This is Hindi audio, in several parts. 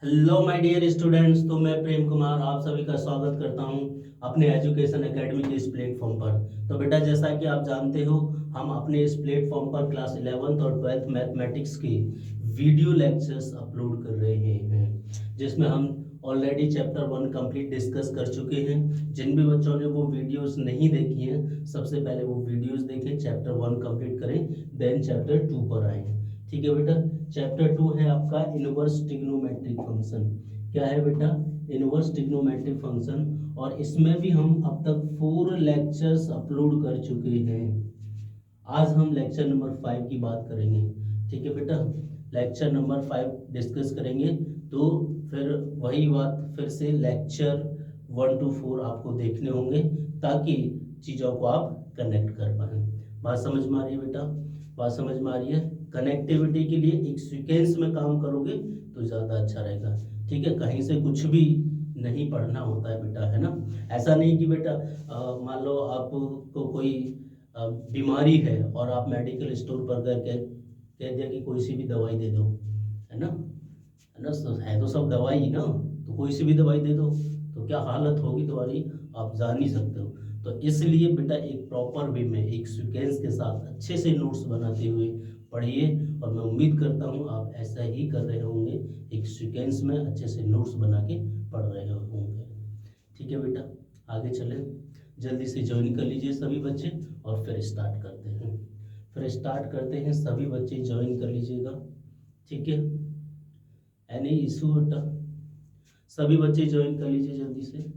हेलो माय डियर स्टूडेंट्स, तो मैं प्रेम कुमार आप सभी का स्वागत करता हूं अपने एजुकेशन एकेडमी के इस प्लेटफॉर्म पर। तो बेटा, जैसा कि आप जानते हो, हम अपने इस प्लेटफॉर्म पर क्लास 11th और 12th मैथमेटिक्स के वीडियो लेक्चर्स अपलोड कर रहे हैं, जिसमें हम ऑलरेडी चैप्टर 1 कंप्लीट डिस्कस कर चुके हैं। जिन भी बच्चों ने वो वीडियोस नहीं देखी हैं, सबसे पहले वो वीडियोस देखें, चैप्टर 1 कंप्लीट करें, देन चैप्टर 2 पर आए। ठीक है बेटा। चैप्टर 2 है आपका इनवर्स ट्रिग्नोमेट्रिक फंक्शन। क्या है बेटा? Inverse trigonometric function. और इसमें भी हम अब तक 4 लेक्चर्स अपलोड कर चुके हैं। आज हम लेक्चर नंबर 5 की बात करेंगे। ठीक है बेटा, लेक्चर नंबर 5 डिस्कस करेंगे। तो फिर वही बात, फिर से लेक्चर 1 to 4 आपको देखने होंगे, ताकि चीज़ों को आप कनेक्ट कर पाए। बात समझ में आ रही है बेटा? बात समझ में आ रही है? कनेक्टिविटी के लिए एक सीक्वेंस में काम करोगे तो ज़्यादा अच्छा रहेगा। ठीक है, कहीं से कुछ भी नहीं पढ़ना होता है बेटा, है ना। ऐसा नहीं कि बेटा मान लो आपको कोई बीमारी है और आप मेडिकल स्टोर पर गए, कह दिया कि कोई सी भी दवाई दे दो, है ना। है ना, है तो सब दवाई ही ना, तो कोई सी भी दवाई दे दो तो क्या हालत होगी तुम्हारी, आप जान ही सकते हो। तो इसलिए बेटा एक प्रॉपर वे में, एक सीक्वेंस के साथ अच्छे से नोट्स बनाते हुए पढ़िए। और मैं उम्मीद करता हूँ आप ऐसा ही कर रहे होंगे, एक सीक्वेंस में अच्छे से नोट्स बना के पढ़ रहे होंगे। ठीक है बेटा, आगे चले, जल्दी से ज्वाइन कर लीजिए सभी बच्चे, और फिर स्टार्ट करते हैं। सभी बच्चे ज्वाइन कर लीजिएगा। ठीक है, एनी इशू बेटा? सभी बच्चे ज्वाइन कर लीजिए जल्दी से।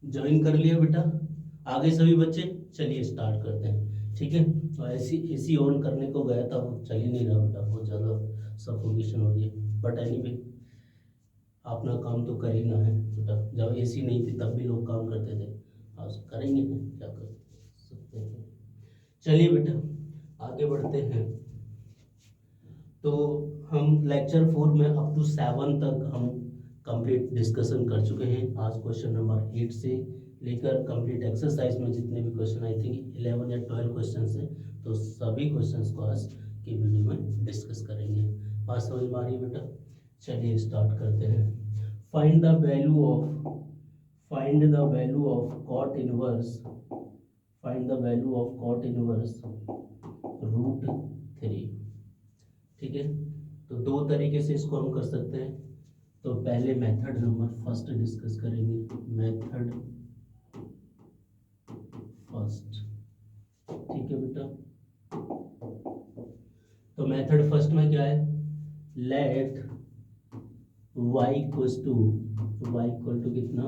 ज्वाइन कर लिया बेटा? आगे सभी बच्चे, चलिए स्टार्ट करते हैं। ठीक है, तो ऐसी एसी ऑन करने को गया था, वो चल ही नहीं रहा बेटा, बहुत ज़्यादा सफोकेशन हो रही है। बट एनीवे, अपना काम तो कर ही ना है बेटा। जब एसी नहीं थी तब भी लोग काम करते थे, आज करेंगे ना, क्या कर सकते हैं। चलिए बेटा, आगे बढ़ते हैं। तो हम लेक्चर 4 में अप टू 7 तक हम कंप्लीट डिस्कशन कर चुके हैं। आज क्वेश्चन नंबर 8 से लेकर कंप्लीट एक्सरसाइज में जितने भी क्वेश्चन, आई थिंक 11 या 12 क्वेश्चन है, तो सभी क्वेश्चंस को आज की वीडियो में डिस्कस करेंगे। बात समझ में आ रही है बेटा? चलिए स्टार्ट करते हैं। Find the value of find the value of cot inverse find the value of cot inverse √3। ठीक है, तो दो तरीके से इसको हम कर सकते हैं। तो पहले मेथड नंबर फर्स्ट डिस्कस करेंगे, मेथड फर्स्ट। ठीक है बेटा, तो मेथड फर्स्ट में क्या है? लेट y इक्वल टू कितना?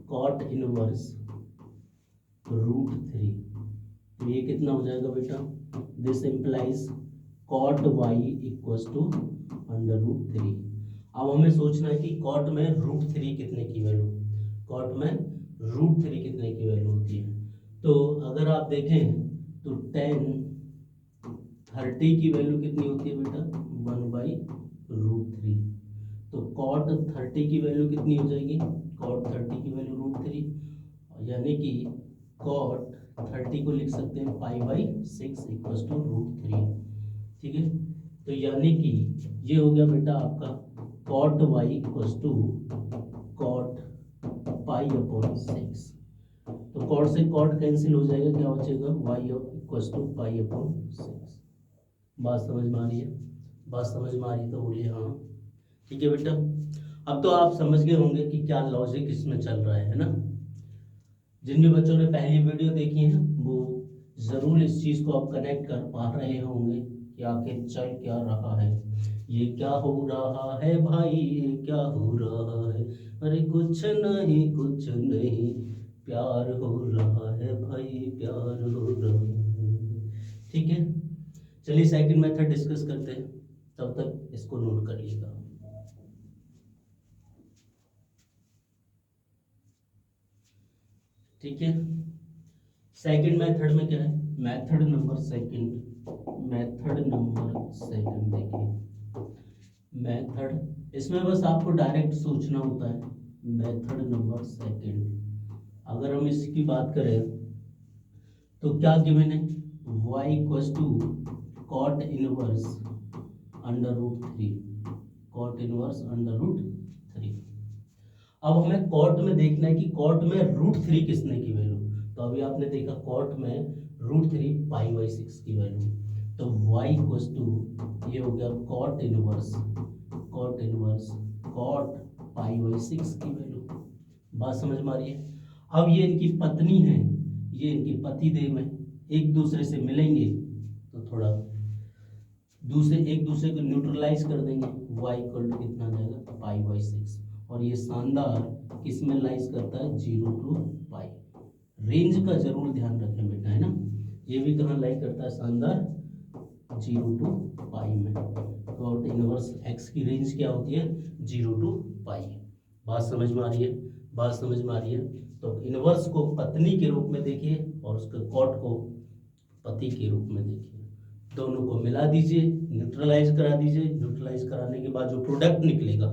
Cot inverse √3। तो ये कितना हो जाएगा बेटा? This implies cot y equals to √3। अब हमें सोचना है कि कॉट में √3 कितने की वैल्यू, कॉट में √3 कितने की वैल्यू होती है। तो अगर आप देखें तो 10 30 की वैल्यू कितनी होती है बेटा? 1/√3। तो कॉट 30 की वैल्यू कितनी हो जाएगी? कॉट 30 की वैल्यू √3, यानी कि कॉट 30 को लिख सकते हैं π/6 इक्वल्स टू √3। ठीक है, तो यानी कि ये हो गया बेटा आपका cot y equals to cot π/6। तो कॉट से कॉट कैंसिल हो जाएगा, क्या बचेगा? y equals to π/6। बात समझ में आ रही है? बात समझ में आ रही है तो बोलिए हाँ। ठीक है बेटा, अब तो आप समझ गए होंगे कि क्या लॉजिक इसमें चल रहा है ना। जिन भी बच्चों ने पहली वीडियो देखी है वो जरूर इस चीज को आप कनेक्ट कर पा रहे होंगे कि आखिर चल क्या रहा है। ये क्या हो रहा है भाई, ये क्या हो रहा है, अरे कुछ नहीं, प्यार हो रहा है भाई, प्यार हो रहा है। ठीक है, चलिए सेकंड मेथड डिस्कस करते हैं, तब तक इसको नोट करिएगा। ठीक है, सेकंड मेथड में क्या है, मेथड नंबर सेकंड देखिए, मेथड इसमें बस आपको डायरेक्ट सोचना होता है। मेथड नंबर सेकंड, अगर हम इसकी बात करें तो क्या गिवन है, y equals to cot inverse under root three, cot inverse under root three. अब हमें कॉट में देखना है कि कॉट में रूट थ्री किसने की वैल्यू, तो अभी आपने देखा कॉट में root three pi by six की वैल्यू, तो y इक्वल्स टू ये हो गया cot inverse cot pi by six की वैल्यू। बात समझ में आ रही है। अब ये इनकी पत्नी है, ये इनके पति देव है, एक दूसरे से मिलेंगे तो थोड़ा एक दूसरे को न्यूट्रलाइज कर देंगे, y इक्वल टू कितना आ जाएगा पाई बाई सिक्स, और ये शानदार किस में लाइज करता है, 0 टू पाई। रेंज का जरूर ध्यान रखें बेटा, है ना, ये भी कहाँ लाई करता है, शानदार 0 टू पाई में। कॉट इनवर्स x की रेंज क्या होती है, 0 टू पाई। बात समझ में आ रही है, बात समझ में आ रही है। तो इनवर्स को पत्नी के रूप में देखिए और उसके कॉट को पति के रूप में देखिए, दोनों को मिला दीजिए, न्यूट्रलाइज करा दीजिए, न्यूट्रलाइज कराने के बाद जो प्रोडक्ट निकलेगा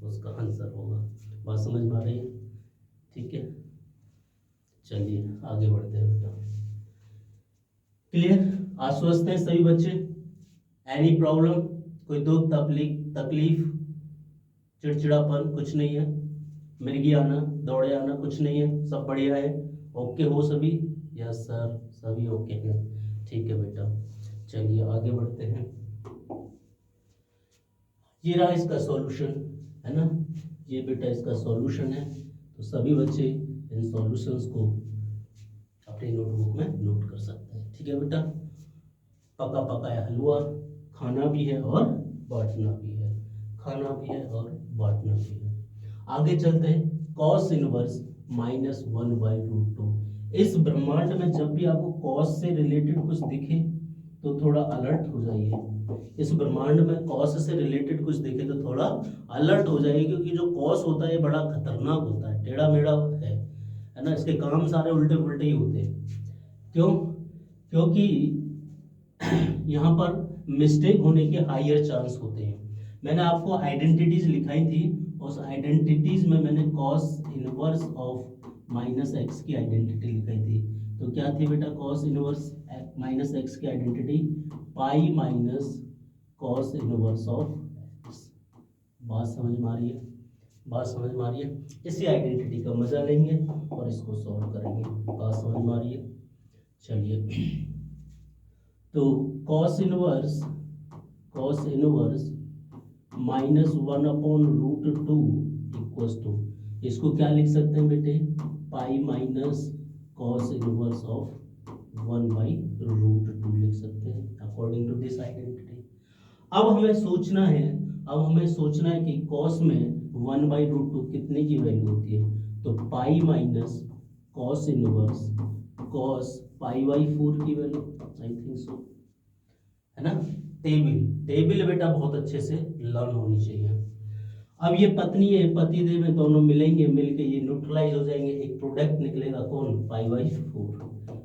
उसका आंसर होगा। बात समझ में आ रही है, ठीक है, चलिए आगे बढ़ते हैं बेटा। क्लियर, आश्वस्त हैं सभी बच्चे, एनी प्रॉब्लम, कोई दुख तकलीफ चिड़चिड़ापन कुछ नहीं है, मिर्गी आना दौड़े आना कुछ नहीं है, सब बढ़िया है, ओके हो सभी, यस सर सभी ओके हैं, ठीक है बेटा, चलिए आगे बढ़ते हैं। ये रहा इसका सॉल्यूशन, है ना, ये बेटा इसका सॉल्यूशन है, तो सभी बच्चे इन सॉल्यूशंस को अपनी नोटबुक में नोट कर सकते हैं। ठीक है बेटा, पका पकाया हलवा खाना भी है और बांटना भी है, खाना भी है और बांटना भी है। आगे चलते हैं, cos inverse minus one by root two. इस ब्रह्मांड में जब भी आपको कॉस से रिलेटेड कुछ दिखे तो थोड़ा अलर्ट हो जाइए। इस ब्रह्मांड में कॉस से रिलेटेड कुछ दिखे तो थोड़ा अलर्ट हो जाइए, क्योंकि जो कॉस होता है बड़ा खतरनाक होता है, टेढ़ा मेढ़ा है ना, इसके काम सारे उल्टे पुल्टे ही होते हैं। क्यों, क्योंकि यहाँ पर मिस्टेक होने के हायर चांस होते हैं। मैंने आपको आइडेंटिटीज लिखाई थी, उस आइडेंटिटीज में मैंने cos inverse of minus x की आइडेंटिटी लिखाई थी। तो क्या थी बेटा, कॉस इनवर्स माइनस एक्स की identity pi minus cos inverse of x. बात समझ में आ रही है, बात समझ में आ रही है। इसी आइडेंटिटी का मजा लेंगे और इसको सॉल्व करेंगे। बात समझ में आ रही है, चलिए। तो cos inverse minus one upon root two equals to, इसको क्या लिख सकते हैं बेटे, pi minus cos inverse of one by root two लिख सकते हैं अकॉर्डिंग टू दिस आइडेंटिटी। अब हमें सोचना है, कि कॉस में वन बाई रूट टू कितने की वैल्यू होती है, तो पाई minus cos inverse cos pi by four की वैल्यू, आई थिंक सो, है ना। टेबल बेटा बहुत अच्छे से लर्न होनी चाहिए। अब ये पत्नी है पति देव में, दोनों मिलेंगे, मिलके ये न्यूट्रलाइज हो जाएंगे, एक प्रोडक्ट निकलेगा कौन, पाई बाई फोर,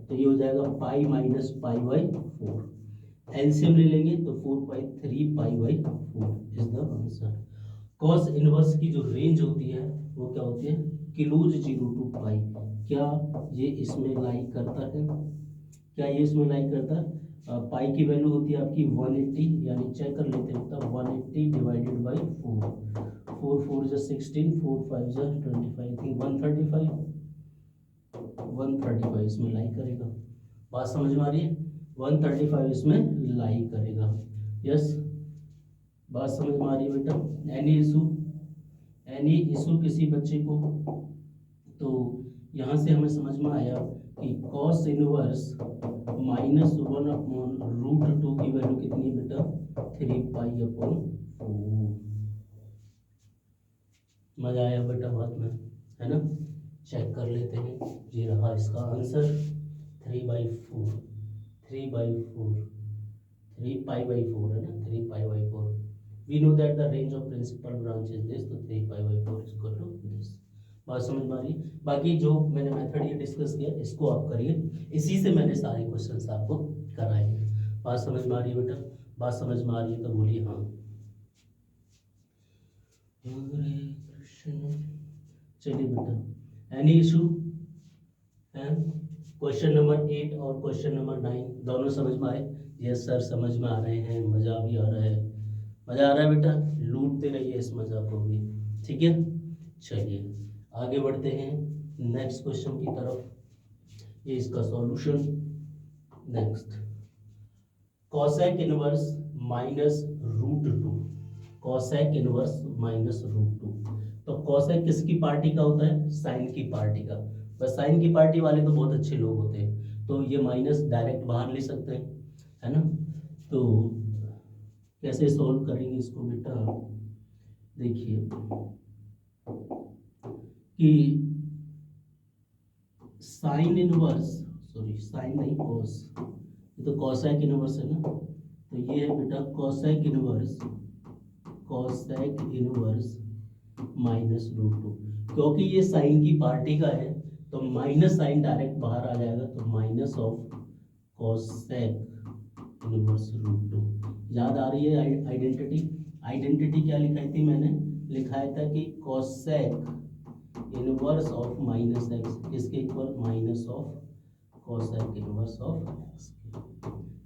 तो ये हो जाएगा pi minus pi by four, LCM ले लेंगे तो 4/3 pi by 4 is the answer. Cos inverse की जो रेंज होती है वो क्या होती है, क्लोज 0 टू पाई। क्या ये इसमें लाई करता है, क्या ये इसमें लाई करता है, पाई की वैल्यू होती है आपकी 180, यानी चेक कर लेते हैं तब 180 डिवाइडेड बाई 4 4 जा 16 4 5 जा 25 थी 135 इसमें लाई करेगा। बात समझ में आ रही है, 135 इसमें लाई करेगा, यस। बात समझ में आ रही है बेटा। एनी इशू किसी बच्चे को, तो यहाँ से हमें समझ में आया कि कॉस इनवर्स माइनस 1/√2 की वैल्यू कितनी है बेटा 3 पाई/4। मजा आया बेटा बात में, है ना। चेक कर लेते हैं, ये रहा इसका आंसर 3/4, 3/4, 3 पाई/4 है ना, 3 pi. We know that the range of principal branch is this, तो 3 pi is equal to this. बात समझ में आ रही है। बाकी जो मैंने मेथड ये डिस्कस किया इसको आप करिए, इसी से मैंने सारे क्वेश्चंस आपको कराए हैं। बात समझ में आ रही है बेटा, बात समझ में आ रही है तो बोलिए हाँ। हरे कृष्ण। चलिए बेटा, एनी इशू है? क्वेश्चन नंबर 8 और क्वेश्चन नंबर 9 दोनों समझ में आए? यस सर समझ में आ रहे हैं, मजा भी आ रहा है, मजा आ रहा है बेटा, लूटते रहिए इस मजा को भी, ठीक है। चलिए आगे बढ़ते हैं नेक्स्ट क्वेश्चन की तरफ, ये इसका solution. Next, cosec inverse -√2, cosec inverse -√2। तो कॉसेक किसकी पार्टी का होता है? साइन की पार्टी का। बस साइन की पार्टी वाले तो बहुत अच्छे लोग होते हैं, तो ये माइनस डायरेक्ट बाहर ले सकते हैं, है ना। तो कैसे सॉल्व करेंगे इसको बेटा, देखिए कि साइन इनवर्स, सॉरी साइन नहीं कॉस, ये तो कॉसेक इनवर्स है ना, तो ये है बेटा कॉसेक इनवर्स, कॉसेक इनवर्स -√2। क्योंकि ये साइन की पार्टी का है तो माइनस साइन डायरेक्ट बाहर आ जाएगा, तो माइनस ऑफ कॉसेक इनवर्स√2। याद आ रही है आइडेंटिटी? आइडेंटिटी क्या लिखाई थी मैंने? लिखाया था कि कॉसेक इनवर्स ऑफ -x किसके equal? Minus of cosec inverse of x।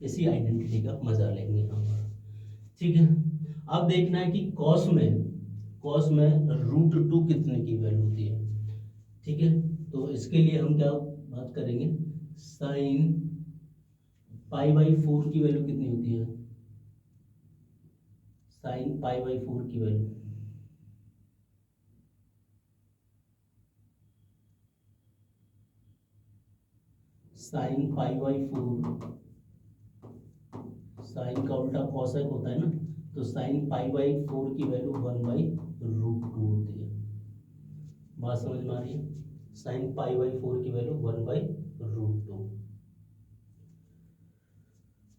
इसी आइडेंटिटी का मजा लेंगे यहाँ पर, ठीक है। अब देखना है कि कॉस में √2 कितने की वैल्यू होती है, ठीक है। तो इसके लिए हम क्या बात करेंगे, साइन π/4 की वैल्यू कितनी होती है? साइन π/4 की वैल्यू साइन π/4, साइन का उल्टा कॉसेक होता है ना, तो साइन π/4 की वैल्यू 1/√2 होती है। बात समझ में आ रही है? साइन π/4 की वैल्यू 1/√2,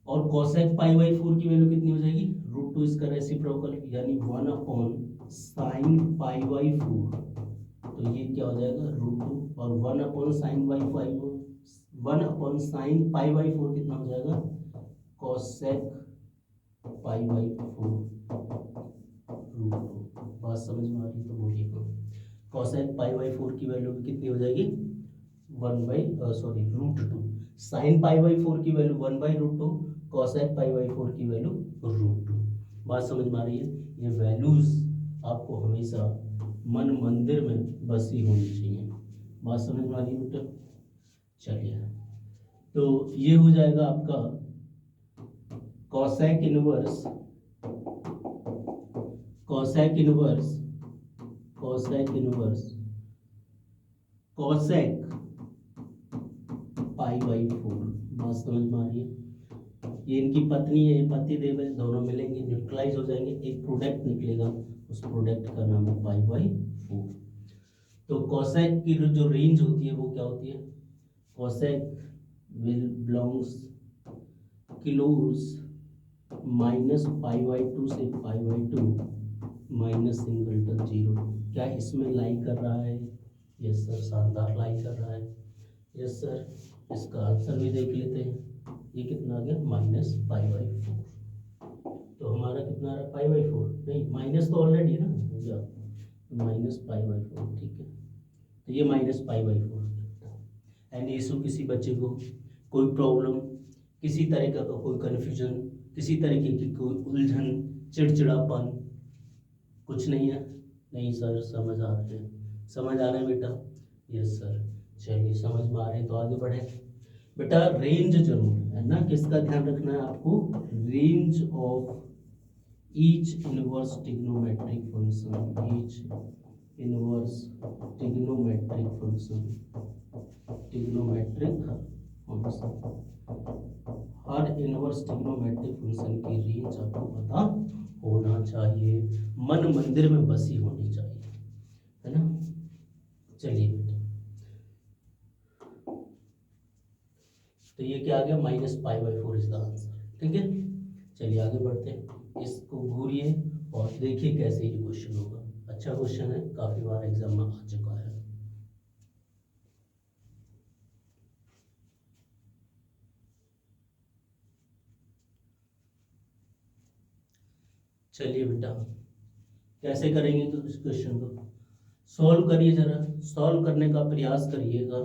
और कोसेक π/4 की वैल्यू कितनी हो जाएगी? √2 इसका रेसिप्रोकल, यानी 1/sin π/4, तो ये क्या हो जाएगा √2, और 1/sin π/4 कितना हो जाएगा? कोसेक π/4 √2। बात समझ में आ रही है तो बोलिए हाँ। कोसेक π/4 की वैल्यू कितनी हो जाएगी? √2। साइन π/4 की वैल्यू 1/√2, कोसेक π/4 की वैल्यू √2। बात समझ में आ रही है? ये वैल्यूज आपको हमेशा मन मंदिर में बसी होनी चाहिए। बात समझ में आ रही है बेटा? चलिए, तो ये हो जाएगा आपका cosec inverse, cosec inverse, cosec inverse cosec π/4। बात समझ में आ रही है? ये इनकी पत्नी है, ये पति देव है, दोनों मिलेंगे न्यूट्रलाइज हो जाएंगे, एक प्रोडक्ट निकलेगा, उस प्रोडक्ट का नाम है π/4। तो कोसेक की जो रेंज होती है वो क्या होती है? कोसेक विल बिलोंग्स क्लोज -π/2 से π/2 माइनस सिंगलटन 0। क्या इसमें लाई कर रहा है? यस सर, शानदार लाई कर रहा है। यस सर, इसका आंसर भी देख लेते हैं, ये कितना आ गया? -π/4। तो हमारा कितना आ रहा है? π/4 नहीं, माइनस तो ऑलरेडी है ना, हो गया -π/4, ठीक है। तो ये -π/4। एनी इशू किसी बच्चे को, कोई प्रॉब्लम, किसी तरह का कोई कन्फ्यूजन, किसी तरीके की कोई उलझन, चिड़चिड़ापन, कुछ नहीं है? नहीं सर, समझ आ रहे हैं, समझ आ रहे हैं बेटा? Yes sir. चलिए, समझ में आ रहे हैं तो आगे बढ़े बेटा। रेंज जरूर है ना, किसका ध्यान रखना है आपको? Range of each inverse trigonometric function, each inverse trigonometric function trigonometric function, her inverse trigonometric function की रेंज आपको पता होना चाहिए, मन मंदिर में बसी होनी चाहिए, है ना। चलिए बेटा, तो ये क्या आ गया, -π/4 इज द आंसर। ठीक है, चलिए आगे बढ़ते हैं, इसको घूरिए और देखिए कैसे ये क्वेश्चन होगा। अच्छा क्वेश्चन है, काफी बार एग्जाम में आ चुका है। चलिए बेटा, कैसे करेंगे तो इस क्वेश्चन को सॉल्व करिए, जरा सॉल्व करने का प्रयास करिएगा।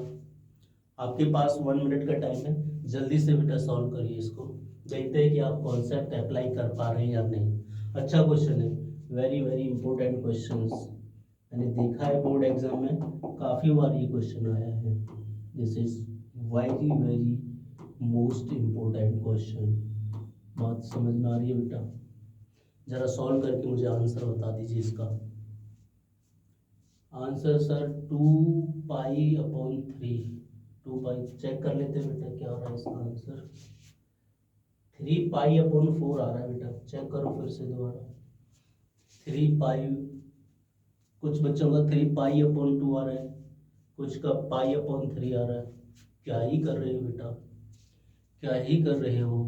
आपके पास 1 मिनट का टाइम है, जल्दी से बेटा सॉल्व करिए इसको, देखते हैं कि आप कॉन्सेप्ट अप्लाई कर पा रहे हैं या नहीं। अच्छा क्वेश्चन है, वेरी वेरी इंपॉर्टेंट क्वेश्चंस, मैंने देखा है बोर्ड एग्जाम में काफ़ी बार ये क्वेश्चन आया है। This is very very most important question. बात समझ में आ रही है बेटा? जरा सॉल्व करके मुझे आंसर बता दीजिए इसका। आंसर सर 2π/3, 2π चेक कर लेते हैं बेटा क्या आ रहा है इसका आंसर। 3π/4 आ रहा है बेटा, चेक करो फिर से दोबारा। 3π, कुछ बच्चों का 3π/2 आ रहा है, कुछ का π/3 आ रहा है। क्या ही कर रहे हो बेटा, क्या ही कर रहे हो?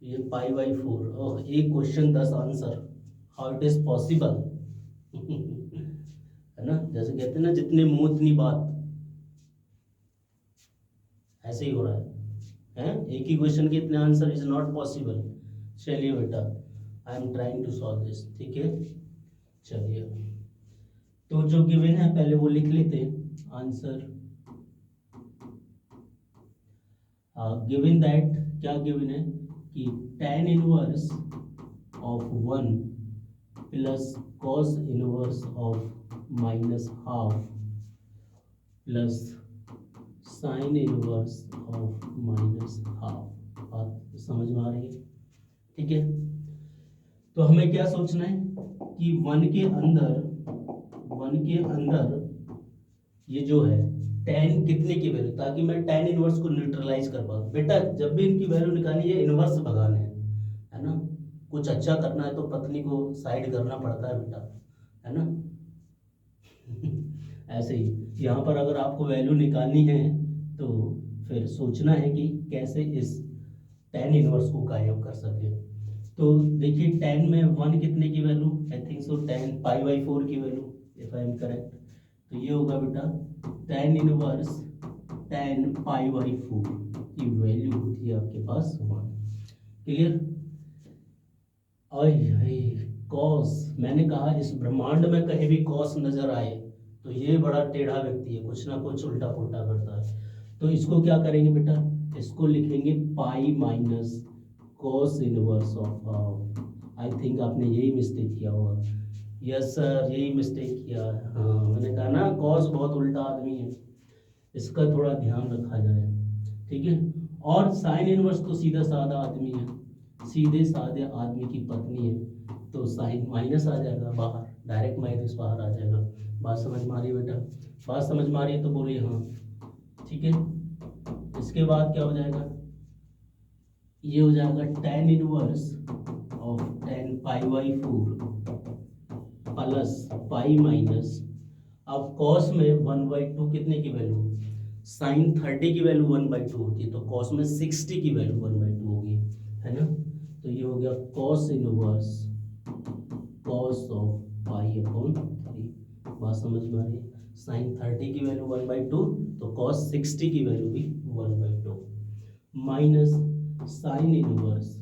ये π/4, ओह एक question 10 answer, how it is possible? है ना, जैसे कहते हैं ना, जितने मुंह उतनी बात, ऐसे ही हो रहा है एक ही क्वेश्चन के इतने आंसर, इज नॉट पॉसिबल। चलिए बेटा, I am trying to solve this, ठीक है। चलिए, तो जो गिवन है पहले वो लिख लेते हैं आंसर। गिवन दैट, क्या गिवन है कि tan inverse of 1 plus cos inverse of -½ plus sin inverse of -½ बात समझ में आ रही है? ठीक है, तो हमें क्या सोचना है कि 1 के अंदर ये जो है tan कितने की वैल्यू, ताकि मैं tan इनवर्स को न्यूट्रलाइज कर पाऊँ। बेटा जब भी इनकी वैल्यू निकालनी है, इनवर्स भगाने है ना, कुछ अच्छा करना है तो पत्नी को साइड करना पड़ता है बेटा, है ना। ऐसे ही यहाँ पर अगर आपको वैल्यू निकालनी है तो फिर सोचना है कि कैसे इस tan इनवर्स को गायब कर सके। तो देखिए tan में 1 कितने की value, I think so tan π/4 की value, if I am correct, तो ये होगा बेटा tan इनवर्स tan π/4 की वैल्यू होती है आपके पास 1। क्लियर? कॉस, मैंने कहा इस ब्रह्मांड में कहीं भी कॉस नजर आए तो ये बड़ा टेढ़ा व्यक्ति है, कुछ ना कुछ उल्टा पुल्टा करता है। तो इसको क्या करेंगे बेटा, इसको लिखेंगे पाई minus cos inverse of half. I think आपने यही मिस्टेक किया होगा। यस सर, यही मिस्टेक किया है। हाँ, मैंने कहा ना कॉस बहुत उल्टा आदमी है, इसका थोड़ा ध्यान रखा जाए, ठीक है। और साइन इनवर्स तो सीधा साधा आदमी है, सीधे साधे आदमी की पत्नी है, तो साइन माइनस आ जाएगा बाहर, डायरेक्ट माइनस बाहर आ जाएगा। बात समझ में आ रही है बेटा? बात समझ में आ रही है तो बोलिए हाँ, ठीक है। इसके बाद क्या हो जाएगा, ये हो जाएगा tan inverse of tan π/4 plus pi minus, अब कॉस में 1/2 कितने की वैल्यू, साइन 30 की वैल्यू 1/2 होती है, तो कॉस में 60 की वैल्यू 1/2 होगी, है ना। तो ये हो गया कॉस इनवर्स कॉस ऑफ π/3। बात समझ में आ रही है? साइन 30 की वैल्यू 1/2, तो कॉस 60 की वैल्यू भी 1/2 माइनस साइन इनवर्स,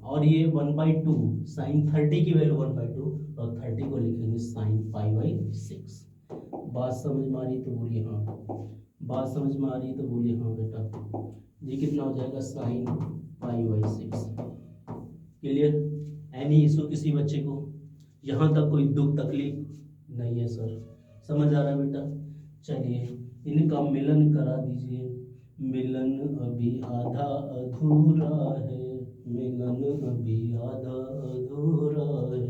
और ये 1/2, साइन 30 की वैल्यू 1/2, और 30 को लिखेंगे साइन π/6। बात समझ में आ रही है तो बोलिए हाँ। बात समझ में आ रही है तो बोलिए हाँ बेटा। ये कितना हो जाएगा, साइन π/6। क्लियर? एनी इशू किसी बच्चे को? यहाँ तक कोई दुख तकलीफ नहीं है सर? समझ आ रहा है बेटा? चलिए इनका मिलन करा दीजिए। मिलन अभी आधा अधूरा है, मिलन अभी आधा अधूरा है,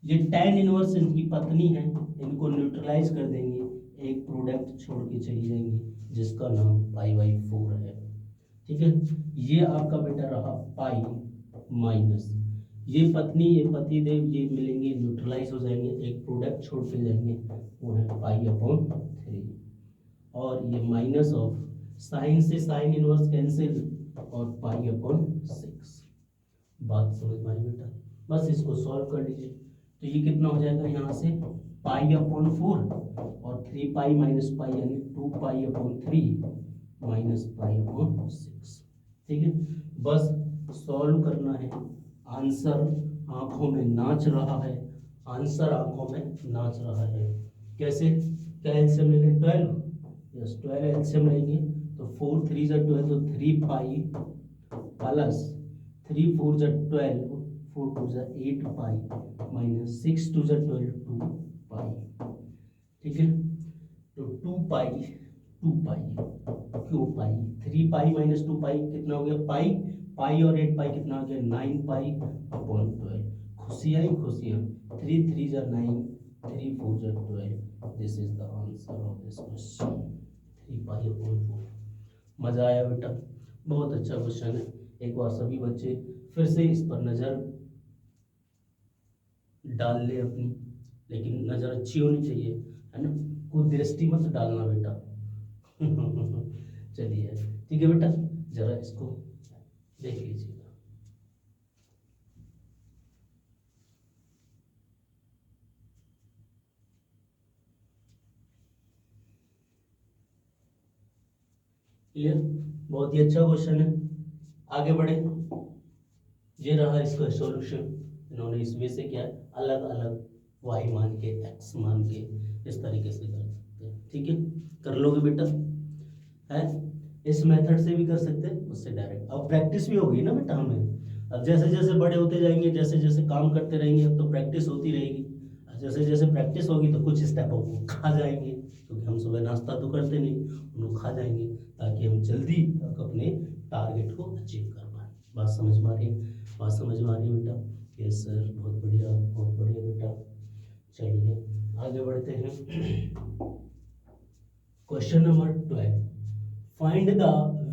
ये tan इनवर्स इनकी पत्नी है, इनको न्यूट्रलाइज कर देंगे, एक प्रोडक्ट छोड़ के चली जाएंगी जिसका नाम π/4 है। ठीक है, ये आपका बेटा रहा पाई माइनस, ये पत्नी ये पति देव ये मिलेंगे, न्यूट्रलाइज हो जाएंगे, एक प्रोडक्ट छोड़ के जाएंगे, वो है π/3, और ये माइनस ऑफ साइन से साइन इनवर्स कैंसिल और π/6। बात समझ में आई बेटा? बस इसको सॉल्व कर लीजिए, तो ये कितना हो जाएगा यहाँ से π/4 और 3π माइनस पाई यानी 2π/3 माइनस π/6। ठीक है, बस सॉल्व करना है। आंसर आंखों में नाच रहा है, आंसर आंखों में नाच रहा है। कैसे? क्या एलसीएम लेंगे? 12, यस 12 एलसीएम लेंगे तो 4 3 जा 12, तो 3π प्लस 3 4 जा 12, 4 2 जा 8π माइनस 6 2 जा 12, 2π। ठीक है, तो 2π क्यों पाई? 3π माइनस 2π कितना हो गया? पाई, पाई और 8π कितना हो गया? 9π/12। खुशियाँ ही खुशियाँ। 3 3 जा 9, 3 4 जा 12। This is the answer of this question, 3π/4। मजा आया बेटा? बहुत अच्छा क्वेश्चन है। एक बार सभी बच्चे फिर से इस पर नज़र डाल ले अपनी, लेकिन नज़र अच्छी होनी चाहिए, है ना? कोई दृष्टि मत डालना बेटा। चलिए ठीक है बेटा, जरा इसको देख लीजिएगा। क्लियर? बहुत ही अच्छा क्वेश्चन है। आगे बढ़े, ये रहा इसका सॉल्यूशन। इन्होंने इसमें से क्या अलग अलग y मान के x मान के इस तरीके से कर सकते हैं। ठीक है, कर लोगे बेटा? है, इस मेथड से भी कर सकते हैं, उससे डायरेक्ट। अब प्रैक्टिस भी होगी ना बेटा हमें। अब जैसे जैसे बड़े होते जाएंगे, जैसे जैसे काम करते रहेंगे, अब तो प्रैक्टिस होती रहेगी। जैसे जैसे प्रैक्टिस होगी तो कुछ स्टेप वो खा जाएंगे, क्योंकि हम सुबह नाश्ता तो करते नहीं, उनको खा जाएंगे, ताकि हम जल्दी तक अपने टारगेट को अचीव कर पाए। बात समझ में आ रही है? बात समझ में आ रही है बेटा? यस सर, बहुत बढ़िया बेटा। चलिए आगे बढ़ते हैं। Question number 12, find the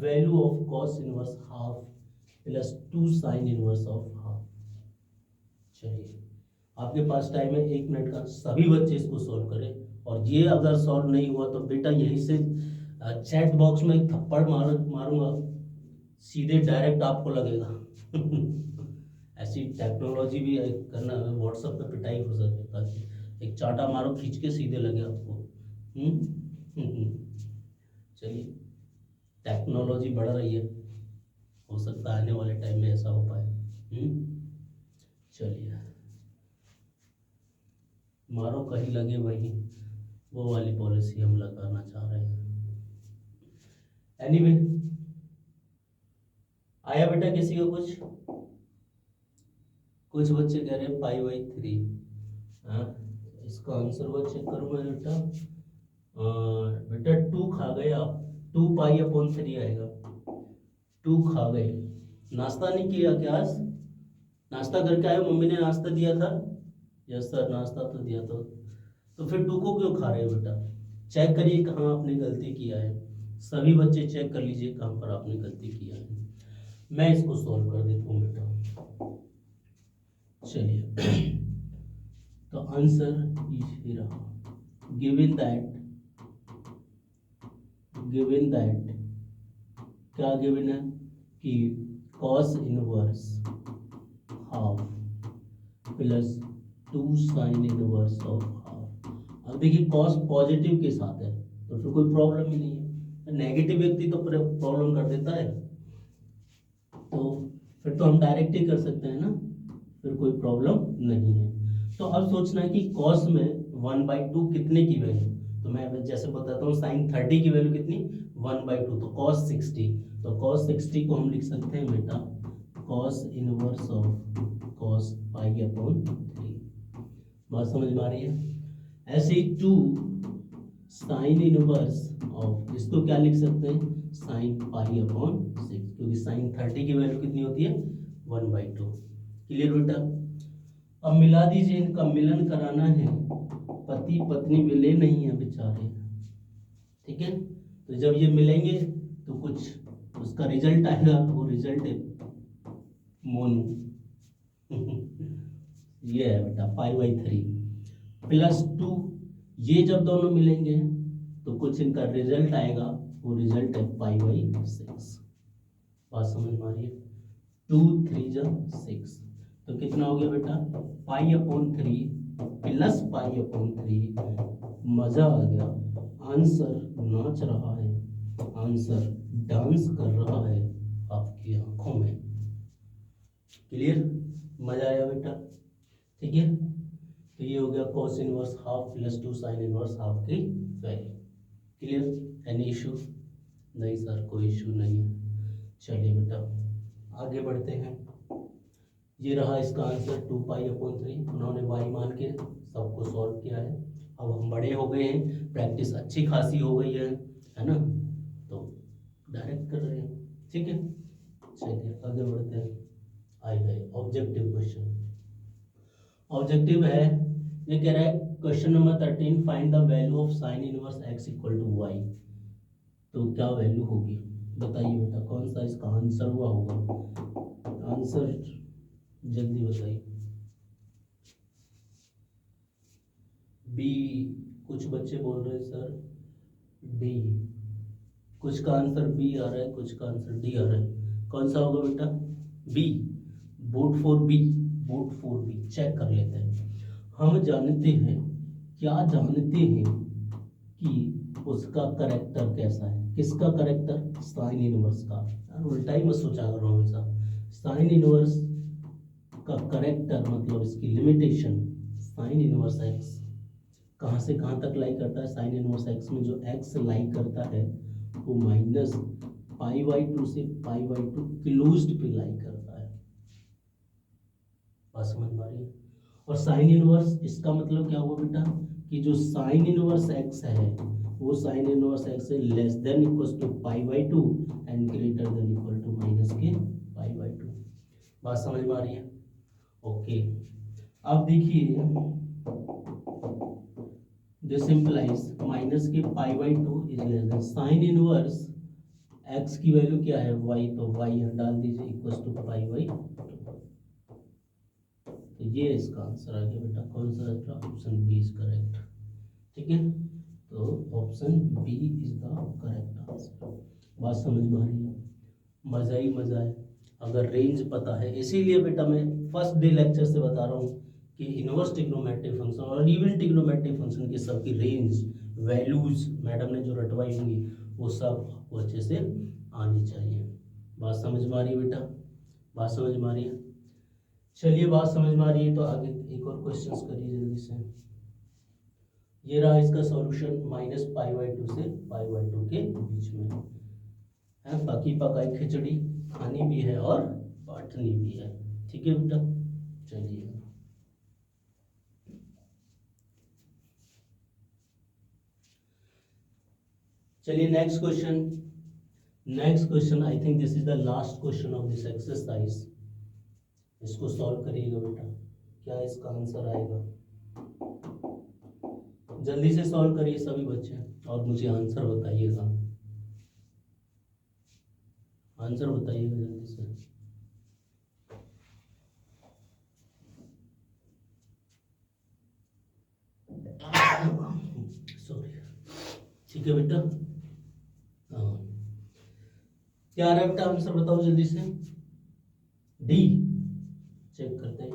value of cos inverse half plus 2 sign inverse of half. चलिए, आपके पास टाइम है 1 मिनट का, सभी बच्चे इसको सॉल्व करें। और ये अगर सॉल्व नहीं हुआ तो बेटा यहीं से चैट बॉक्स में एक थप्पड़ मारूंगा, सीधे डायरेक्ट आपको लगेगा। ऐसी टेक्नोलॉजी भी करना, व्हाट्सएप पे पिटाई हो सके, ताकि एक चाटा मारो खींच के सीधे लगे आपको। चलिए, टेक्नोलॉजी बढ़ रही है, हो सकता है आने वाले टाइम में ऐसा हो पाए। चलिए, मारो कहीं लगे वहीं, वो वाली पॉलिसी हम लगाना चाह रहे हैं। एनीवे, आया बेटा किसी को कुछ? कुछ बच्चे कह रहे हैं π/3। इसका आंसर वो चेक करूँ मैं बेटा? बेटा 2 खा गए आप, 2π/3 आएगा। 2 खा गए। नाश्ता नहीं किया क्या आज? नाश्ता करके आए? मम्मी ने नाश्ता दिया था? यस सर, नाश्ता तो दिया था। तो फिर 2 को क्यों खा रहे हो बेटा? चेक करिए कहाँ आपने गलती किया है। सभी बच्चे चेक कर लीजिए कहाँ पर आपने गलती किया है। मैं इसको सॉल्व कर देता हूँ बेटा। चलिए, तो आंसर ये रहा, गिवन दैट क्या गिवन है कि cos inverse half plus 2 sign inverse of half. अब देखिए, कॉस पॉजिटिव के साथ है तो फिर कोई प्रॉब्लम ही नहीं है। नेगेटिव व्यक्ति तो प्रॉब्लम कर देता है, तो फिर तो हम डायरेक्ट ही कर सकते हैं ना, फिर कोई प्रॉब्लम नहीं है। तो अब सोचना है कि कॉस में 1/2 कितने की वैल्यू, तो मैं जैसे बताता हूँ, साइन 30 की वैल्यू कितनी? 1/2, तो कॉस 60। तो कॉस 60 को हम लिख सकते हैं बेटा कॉस इनवर्स ऑफ कॉस π/3। बात समझ में आ रही है? ऐसे ही 2 साइन इनवर्स ऑफ, इसको क्या लिख सकते हैं? साइन π/6, क्योंकि साइन 30 की वैल्यू कितनी होती है? 1/2। क्लियर बेटा? अब मिला दीजिए, इनका मिलन कराना है, पति पत्नी मिले नहीं है बेचारे, ठीक है। तो जब ये मिलेंगे तो कुछ उसका रिजल्ट आएगा, वो रिजल्ट है मोनू। ये है बेटा 5/3 +2, ये जब दोनों मिलेंगे तो कुछ इनका रिजल्ट आएगा, वो रिजल्ट है 5/6। बात समझ में आ रही है? 2 3 जा 6, तो कितना हो गया बेटा π/3 + π/3। मजा आ गया, आंसर नाच रहा है, आंसर डांस कर रहा है आपकी आंखों में। क्लियर? मजा आया बेटा? ठीक है, तो ये हो गया cos inverse half +2 sin inverse half की वैल्यू। क्लियर? Any issue? नहीं सर, कोई इशू नहीं है। चलिए बेटा आगे बढ़ते हैं। ये रहा इसका आंसर 2π/3, उन्होंने y मान के सबको सॉल्व किया है। अब हम बड़े हो गए हैं, प्रैक्टिस अच्छी खासी हो गई है ना, तो डायरेक्ट कर रहे हैं, ठीक है। चलिए आगे बढ़ते हैं। आए गए ऑब्जेक्टिव क्वेश्चन। ऑब्जेक्टिव है, ये कह रहा है question number 13, find the value of sine inverse x = y। तो क्या वैल्यू होगी बताइए बेटा, कौन सा इसका आंसर हुआ होगा? आंसर जल्दी बताइए। बी, कुछ बच्चे बोल रहे हैं सर डी, कुछ का आंसर बी आ रहा है, कुछ का आंसर डी आ रहा है। कौन सा होगा बेटा? B. Vote for B, vote for B. Check कर लेते हैं। हम जानते हैं, क्या जानते हैं कि उसका करेक्टर कैसा है। किसका करेक्टर? साइन इनवर्स का। यार उल्टा ही मत सोचा करो हमेशा। साइन इनवर्स का करेक्टर मतलब इसकी लिमिटेशन, साइन इनवर्स एक्स कहाँ से कहाँ तक लाई करता है? साइन इनवर्स एक्स में जो एक्स लाई करता है वो -π/2 से π/2 क्लोज्ड पे लाई करता है। बात समझ में आ रही है? और साइन इनवर्स इसका मतलब क्या हुआ बेटा, कि जो साइन इनवर्स एक्स है वो साइन इनवर्स एक्स से less than equal to π/2 and greater than equal to -π/2। बात समझ में आ रही है? ओके, अब देखिए, this implies -π/2 is less than sine inverse x की वैल्यू क्या है? y, तो y यहाँ डाल दीजिए इक्वल टू π/2। तो ये इसका आंसर आ गया बेटा। कौन सा? ऑप्शन बी इज करेक्ट, ठीक है। तो option B is the correct answer. बात समझ में आ रही है? मजा ही मजा है अगर रेंज पता है। इसीलिए बेटा मैं फर्स्ट डे लेक्चर से बता रहा हूँ कि इनवर्स ट्रिग्नोमेट्रिक फंक्शन और इवन ट्रिग्नोमेट्रिक फंक्शन की सबकी रेंज वैल्यूज मैडम ने जो रटवाई होंगी वो सब आपको अच्छे से आनी चाहिए। बात समझ में आ रही है बेटा? बात समझ में आ रही है? चलिए बात समझ में आ रही है तो आगे एक और क्वेश्चंस करिए जल्दी से। ये रहा इसका सॉल्यूशन, -π/2 से π/2 के बीच में है। बाकी पकाई खिचड़ी खानी भी है और बांटनी भी है, ठीक है बेटा। चलिए चलिए next question. Next question, I think this is the last question of this exercise. इसको सॉल्व करिएगा बेटा, क्या इसका आंसर आएगा? जल्दी से सॉल्व करिए सभी बच्चे और मुझे आंसर बताइएगा। आंसर बताइएगा जल्दी से। सॉरी, ठीक है बेटा। हाँ, क्या आ रहा है बेटा? आंसर बताओ जल्दी से। डी, चेक करते हैं।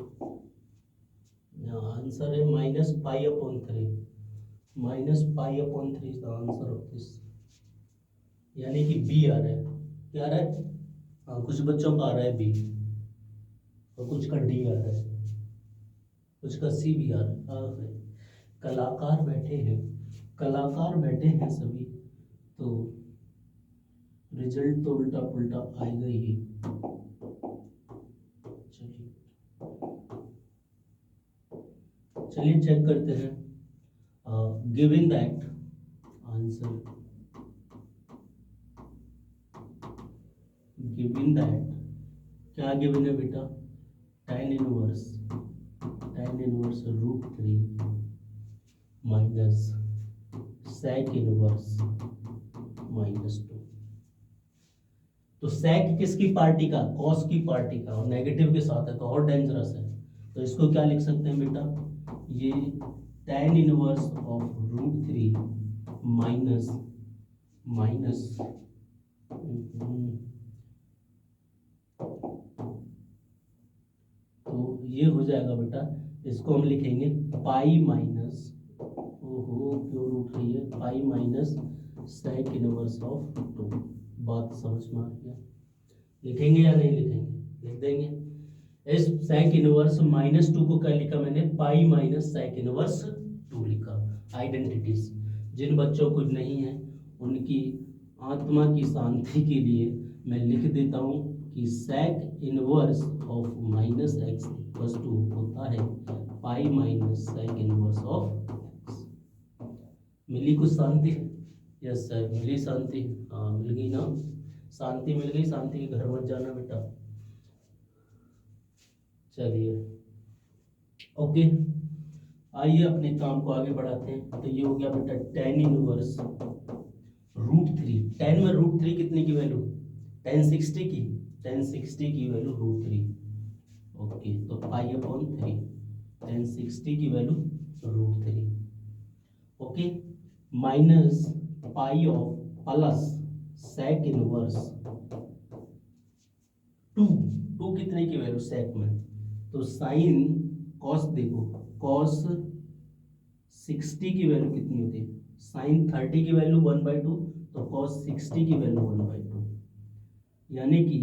आंसर है -π/3। -π/3 is the answer of this, यानी कि बी आ रहा है। क्या आ रहा है? हाँ, कुछ बच्चों का आ रहा है बी और कुछ का डी आ रहा है, कुछ का सी भी आ रहा है। कलाकार बैठे हैं, कलाकार बैठे हैं सभी, तो रिजल्ट तो उल्टा पुल्टा आएगा ही। चलिए चलिए चेक करते हैं। Given that answer, given that क्या गिवन है बेटा? tan tan इनवर्स रूट 3 माइनस sec इनवर्स -2। तो sec किसकी पार्टी का, cos की पार्टी का, और नेगेटिव के साथ है तो और डेंजरस है। तो इसको क्या लिख सकते हैं बेटा, ये tan इनवर्स ऑफ रूट 3 माइनस तो ये हो जाएगा बेटा, इसको हम लिखेंगे पाई माइनस, ओहो क्यों रूट रही है, pi minus sec inverse of 2। बात समझ में आ गया, लिखेंगे या नहीं लिखेंगे, लिख देंगे। इस sec इनवर्स -2 को क्या लिखा मैंने, पाई माइनस sec इनवर्स 2 लिखा। आइडेंटिटीज जिन बच्चों को नहीं है उनकी आत्मा की शांति के लिए मैं लिख देता हूँ कि sec इनवर्स ऑफ -x+2 होता है pi minus sec inverse of x। मिली कुछ शांति? यस सर, मिली शांति, हाँ मिल गई ना, शांति मिल गई, शांति के घर मत जाना बेटा। चलिए ओके, आइए अपने काम को आगे बढ़ाते हैं। तो ये हो गया बेटा tan इनवर्स रूट 3, tan में रूट 3 कितने की वैल्यू, tan 60 की, tan 60 की वैल्यू रूट 3। ओके, तो पाई अपॉन 3, tan 60 की value root 3। Okay, minus pi of plus sec inverse 2 कितने की वैल्यू sec में, तो साइन कॉस देखो, कॉस 60 की वैल्यू कितनी होती है, साइन 30 की वैल्यू 1/2, तो कॉस 60 की वैल्यू 1/2, यानी कि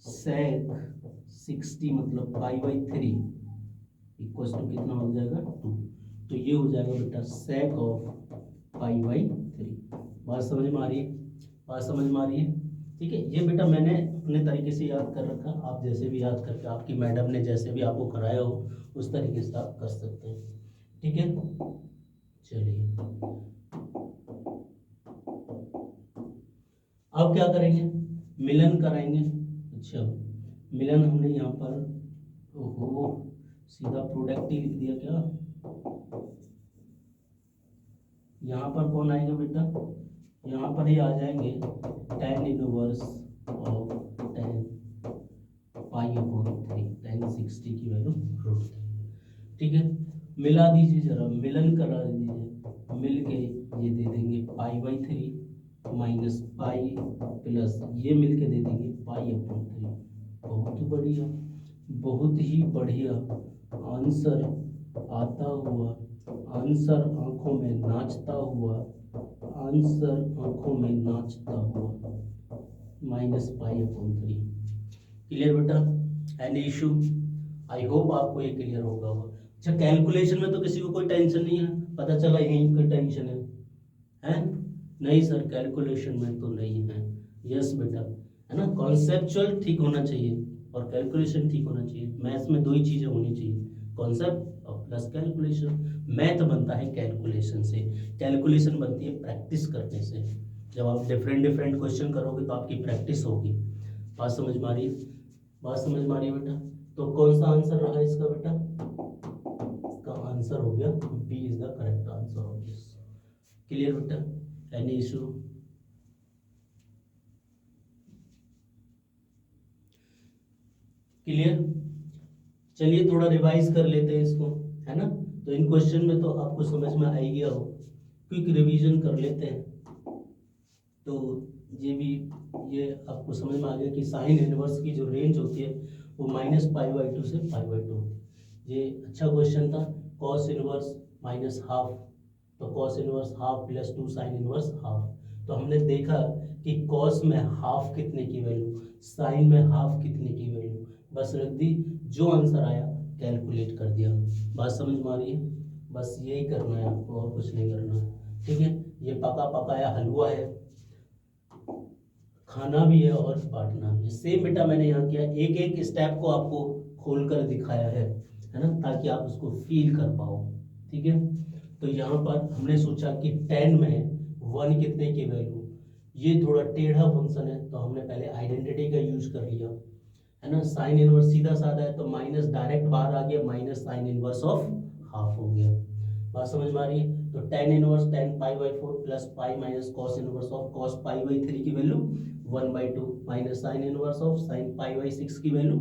sec 60 मतलब पाई/3 इक्वल टू कितना हो जाएगा 2। तो ये हो जाएगा बेटा sec ऑफ पाई/3। बात समझ में आ रही है, बात समझ में आ रही है, ठीक है। ये बेटा मैंने अपने तरीके से याद कर रखा, आप जैसे भी याद करके, आपकी मैडम ने जैसे भी आपको कराया हो उस तरीके से आप कर सकते हैं, ठीक है। चलिए अब क्या करेंगे, मिलन कराएंगे। अच्छा, मिलन हमने यहाँ पर, ओहो सीधा प्रोडक्ट ही लिख दिया क्या, यहाँ पर कौन आएगा बेटा, यहाँ पर ही आ जाएंगे tan inverse of tan pi upon 3, tan 60 की वैल्यू रूट 3, ठीक है। मिला दीजिए जरा, मिलन करा दीजिए, मिल के ये दे देंगे पाई/3 माइनस पाई प्लस ये मिल के दे देंगे पाई अपॉन 3। बहुत बढ़िया, बहुत ही बढ़िया आंसर आता हुआ, आंसर आंखों में नाचता हुआ, आंसर आंखों में नाचता हुआ, माइनस पाई अपॉन 3। क्लियर बेटा, एनी इशू? आई होप आपको ये क्लियर होगा। अच्छा, कैलकुलेशन में तो किसी को कोई टेंशन नहीं है, पता चला यहीं की टेंशन है नहीं सर, कैलकुलेशन में तो नहीं है। यस बेटा, है ना, कॉन्सेप्चुअल ठीक होना चाहिए और कैलकुलेशन ठीक होना चाहिए। मैथ्स में 2 ही चीजें होनी चाहिए, कॉन्सेप्ट और प्लस कैलकुलेशन। मैथ बनता है कैलकुलेशन से, कैलकुलेशन बनती है प्रैक्टिस करने से। जब आप डिफरेंट डिफरेंट क्वेश्चन करोगे तो आपकी प्रैक्टिस होगी। बात समझ में आ रही है, बात समझ में आ रही है बेटा। तो कौन सा आंसर रहा इसका बेटा, इसका आंसर हो गया B is the correct answer of this. Clear बेटा, एनी इशू? क्लियर? चलिए थोड़ा रिवाइज कर लेते हैं इसको, है ना। तो इन क्वेश्चन में तो आपको समझ में आ ही गया हो, क्विक रिवीजन कर लेते हैं। तो ये भी, ये आपको समझ में आ गया कि साइन इनवर्स की जो रेंज होती है वो -π/2 से π/2 होती है। ये अच्छा क्वेश्चन था। कॉस इनवर्स -½ तो कॉस इनवर्स ½ + 2 साइन इनवर्स ½ तो हमने देखा कि कॉस में ½ कितने की वैल्यू, साइन में ½ कितने की वैल्यू, बस रख दी, जो आंसर आया कैलकुलेट कर दिया। बात समझ में आ रही है? बस यही करना है आपको, और कुछ नहीं करना है, ठीक है। ये पका पकाया हलवा है, खाना भी है और बांटना भी है। सेम बेटा मैंने यहाँ किया, एक एक स्टेप को आपको खोल कर दिखाया है ना, ताकि आप उसको फील कर पाओ, ठीक है। तो यहाँ पर हमने सोचा कि 10 में 1 कितने की वैल्यू, ये थोड़ा टेढ़ा फंक्शन है तो हमने पहले आइडेंटिटी का यूज कर लिया, है ना। साइन इनवर्स सीधा साधा है तो माइनस डायरेक्ट बाहर आ गया, minus sine inverse of half हो गया। बात समझ में आ रही है। तो tan inverse tan pi by four plus pi minus cos inverse of cos pi by three की value 1/2 minus sine inverse of sine pi by six की वैल्यू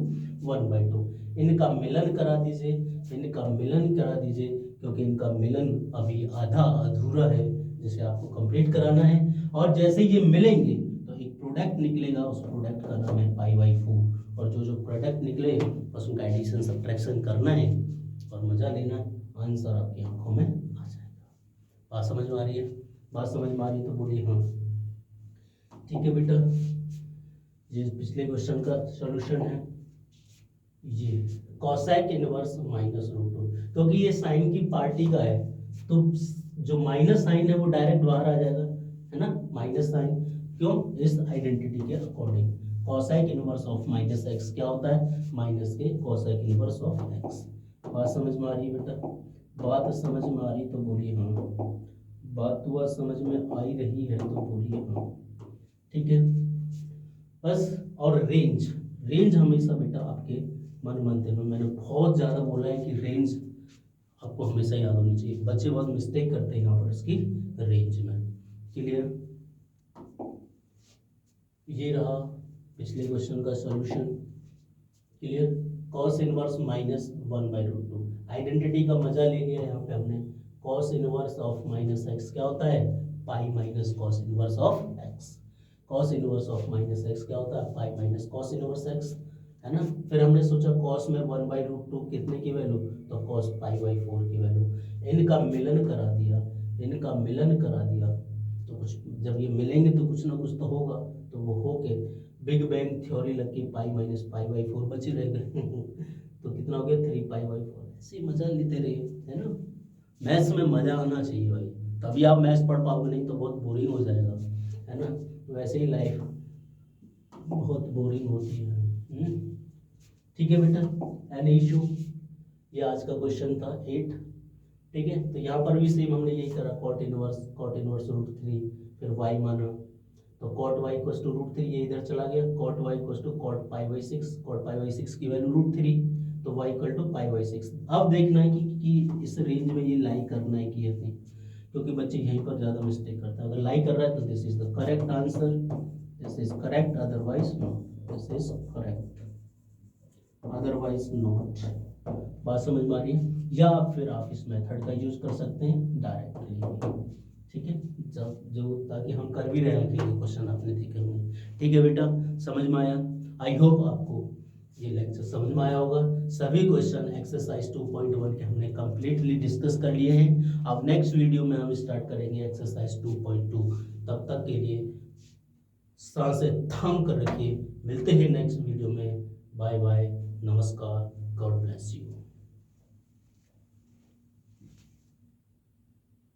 1/2। इनका मिलन करा दीजिए, इनका मिलन करा दीजिए, क्योंकि इनका मिलन अभी आधा अधूरा है जिसे आपको कंप्लीट कराना है। और जैसे ये मिलेंगे तो एक प्रोडक्ट निकलेगा, उस प्रोडक्ट का नाम है पाई बाई फोर। और जो जो प्रोडक्ट निकले बस उनका एडिशन सब्ट्रैक्शन करना है और मजा लेना है, आंसर आपकी आंखों में आ जाएगा। बात समझ में आ रही है? बात समझ में आ रही है तो बोलिए हाँ। ठीक है बेटा, ये पिछले क्वेश्चन का सॉल्यूशन है। ये cosec inverse minus root two, क्योंकि ये साइन की पार्टी का है तो जो माइनस साइन है वो डायरेक्ट बाहर आ जाएगा, है ना। माइनस साइन क्यों? इस आइडेंटिटी के according cosec inverse of minus x क्या होता है? माइनस के कॉसेक इनवर्स ऑफ एक्स। बात समझ में आ रही है बेटा? बात समझ में आ रही तो बोलिए हाँ। बात तो समझ में आ ही रही है तो बोलिए हाँ। ठीक है बस। और रेंज, रेंज हमेशा बेटा आपके मन मंदिर में, मैंने बहुत ज़्यादा बोला है कि रेंज आपको हमेशा याद होनी चाहिए। बच्चे बहुत मिस्टेक करते हैं यहाँ पर इसकी रेंज में। क्लियर? ये रहा पिछले क्वेश्चन का solution. Clear? Cos inverse minus 1/√2 identity का मजा ले लिया यहाँ पे हमने। Cos inverse of minus x क्या होता है? पाई minus cos inverse of x. Cos inverse of minus x क्या होता है? पाई माइनस कॉस इनवर्स एक्स, है ना। फिर हमने सोचा कॉस में 1/√2 कितने की वैल्यू? तो कॉस पाई बाई 4 की वैल्यू। इनका मिलन करा दिया, इनका मिलन करा दिया तो कुछ, जब ये मिलेंगे तो कुछ ना कुछ तो होगा, तो वो होके बिग बैंग थ्योरी लग के पाई माइनस पाई बाई 4 बचे रह गए तो कितना हो गया? 3 पाई बाई 4। ऐसे मजा लेते रहिए, है ना। मैथ्स में मजा आना चाहिए भाई, तभी आप मैथ्स पढ़ पाओगे, नहीं तो बहुत बोरिंग हो जाएगा, है ना। वैसे ही लाइफ बहुत बोरिंग होती है। ठीक है बेटा, एनी इशू? ये आज का क्वेश्चन था 8। ठीक है, तो यहाँ पर भी सेम हमने यही करा, कॉट इनवर्स √3, फिर y माना तो कॉट y इक्वल्स टू √3, ये इधर चला गया, cot y equals to cot pi by 6, cot pi by 6 की वैल्यू √3 तो y equal to pi by 6। अब देखना है कि इस रेंज में ये लाई करना है कि नहीं, क्योंकि बच्चे यहीं पर ज़्यादा मिस्टेक करते हैं। अगर लाई कर रहा है तो this is the correct answer, this is correct, otherwise no, this is correct, otherwise not. बात समझ में आ रही है? या फिर आप इस मेथड का यूज कर सकते हैं डायरेक्टली। ठीक है, जब जो ताकि हम कर भी रहे हैं कि क्वेश्चन आपने देखे होंगे। ठीक है बेटा, समझ में आया? आई होप आपको ये लेक्चर समझ में आया होगा। सभी क्वेश्चन एक्सरसाइज 2.1 के हमने कंप्लीटली डिस्कस कर लिए हैं। अब नेक्स्ट वीडियो में हम स्टार्ट करेंगे एक्सरसाइज 2.2। तब तक के लिए सांसें थाम कर रखिए। मिलते हैं नेक्स्ट वीडियो में। बाय बाय, नमस्कार, गॉड ब्लेस यू।